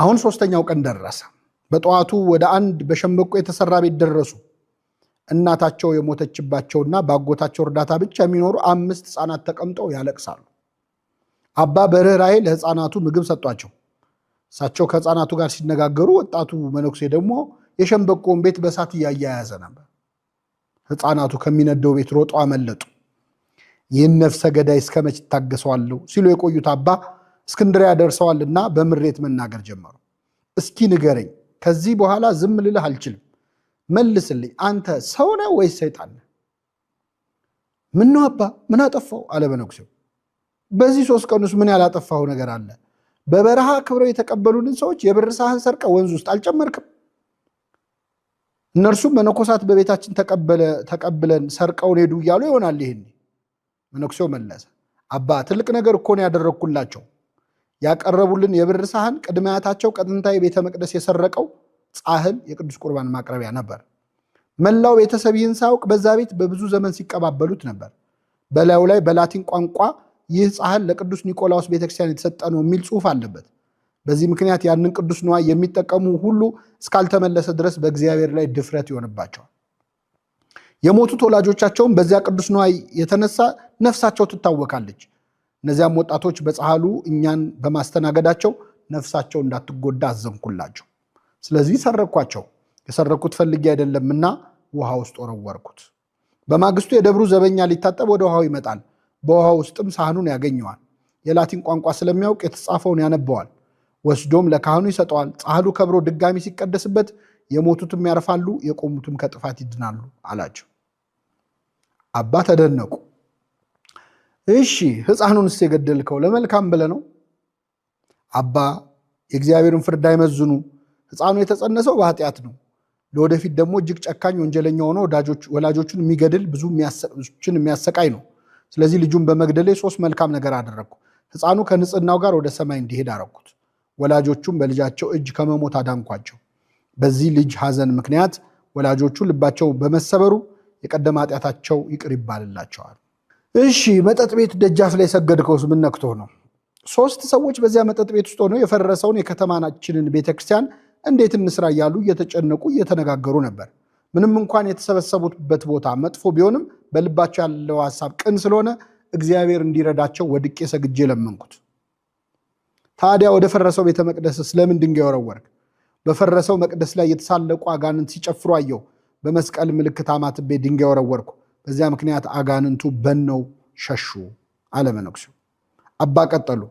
አሁን ሶስተኛው ቀን ደረሰ። በጠዋቱ ወደ አንድ በሸምበቆ የተሰራ ቤት ደረሱ። እናታቸው የሞተችባቸውና ባጎታቸው እርዳታ ብቻ የሚኖሩ 5 ሕፃናት ተቀምጠው ያለቅሳሉ። አባ በርህራሄ ለሕፃናቱ ምግብ ሰጧቸው። እሳቸው ከሕፃናቱ ጋር ሲነጋገሩ ወጣቱ መነኩሴ ደግሞ የሸምበቆውን ቤት በእሳት እያያያዘ ነበር። ሕፃናቱ ከሚነደው ቤት ሮጠው አመለጡ። ይህን ነፍሰ ገዳይ እስከመች ታገሰዋለሁ ሲሉ የቆዩት አባ እስክንድርያ ደርሰዋልና በምሬት መናገር ጀመሩ። እስኪ ንገረኝ፣ ከዚህ በኋላ ዝም ልልህ አልችልም። መልስልኝ፣ አንተ ሰው ነህ ወይስ ሰይጣን ነህ? ምን ነው አባ፣ ምን አጠፋው? አለ መነኩሴው። በዚህ 3 ቀን ውስጥ ምን ያላጠፋው ነገር አለ? በበረሃ ክብረው የተቀበሉንን ሰዎች የብር ሳህን ሰርቀ ወንዝ ውስጥ አልጨመርክም? እነርሱም መነኮሳት በቤታችን ተቀብለን ሰርቀውን ሄዱ እያሉ ይሆናል። ይሄን መነኩሴው መለሰ። አባ ትልቅ ነገር እኮ ነው ያደረግኩላቸው። ያቀረቡልን የብር ሳህን ቅድመ አያታቸው ከጥንታዊ ቤተ መቅደስ የሰረቀው ጻሕል የቅዱስ ቁርባን ማቅረቢያ ነበር። መላው ቤተሰብ ይህን ሳያውቅ በዛ ቤት በብዙ ዘመን ሲቀባበሉት ነበር። በላዩ ላይ በላቲን ቋንቋ ይህ ጻሕል ለቅዱስ ኒቆላዎስ ቤተክርስቲያን የተሰጠ ነው የሚል ጽሑፍ አለበት። በዚህ ምክንያት ያንን ቅዱስ ንዋይ የሚጠቀሙ ሁሉ እስካልተመለሰ ድረስ በእግዚአብሔር ላይ ድፍረት ይሆንባቸዋል። የሞቱት ወላጆቻቸውም በዚያ ቅዱስ ንዋይ የተነሳ ነፍሳቸው ትታወካለች። እነዚያም ወጣቶች በጻሕሉ እኛን በማስተናገዳቸው ነፍሳቸው እንዳትጎዳ አዘንኩላቸው። ስለዚህ ሰረኳቸው። የሰረኩት ፈልጌ አይደለምና ውሃ ውስጥ ወረወርኩት። በማግስቱ የደብሩ ዘበኛ ሊታጠብ ወደ ውሃው ይመጣል። በውሃ ውስጥም ሳህኑን ያገኘዋል። የላቲን ቋንቋ ስለሚያውቅ የተጻፈውን ያነበዋል። ወስዶም ለካህኑ ይሰጠዋል። ጻሕሉ ከብሮ ድጋሚ ሲቀደስበት የሞቱትም ያርፋሉ፣ የቆሙትም ከጥፋት ይድናሉ አላቸው። አባ ተደነቁ። እሺ ሕፃኑንስ የገደልከው ለመልካም ብለህ ነው? አባ የእግዚአብሔርን ፍርድ አይመዝኑ። ሕፃኑ የተጸነሰው በኃጢአት ነው። ለወደፊት ደግሞ እጅግ ጨካኝ ወንጀለኛ ሆኖ ወላጆቹን የሚገድል ብዙ የሚያሰቃይ ነው። ስለዚህ ልጁን በመግደሌ 3 መልካም ነገር አደረግኩ። ሕፃኑ ከንጽህናው ጋር ወደ ሰማይ እንዲሄድ አረኩት። ወላጆቹም በልጃቸው እጅ ከመሞት አዳንኳቸው። በዚህ ልጅ ሐዘን ምክንያት ወላጆቹ ልባቸው በመሰበሩ የቀደመ ኃጢአታቸው ይቅር ይባልላቸዋል። እሺ መጠጥ ቤት ደጃፍ ላይ ሰገድከውስ ምን ነክቶህ ነው? 3 ሰዎች በዚያ መጠጥ ቤት ውስጥ ሆነው የፈረሰውን የከተማችንን ቤተክርስቲያን እንዴት እንስራ እያሉ እየተጨነቁ እየተነጋገሩ ነበር። ምንም እንኳን የተሰበሰቡበት ቦታ መጥፎ ቢሆንም በልባቸው ያለው ሐሳብ ቅን ስለሆነ እግዚአብሔር እንዲረዳቸው ወድቄ ሰግጄ ለመንኩት። ታዲያ ወደ ፈረሰው ቤተ መቅደስ ስለምን ድንጋይ ወረወርክ? በፈረሰው መቅደስ ላይ የተሳለቁ አጋንንት ሲጨፍሩ አየሁ። በመስቀል ምልክት አማትቤ ድንጋይ ወረወርኩ። በዚያ ምክንያት አጋንንቱ በነው ሸሹ አለ መነኩሴው። አባ ቀጠሉ።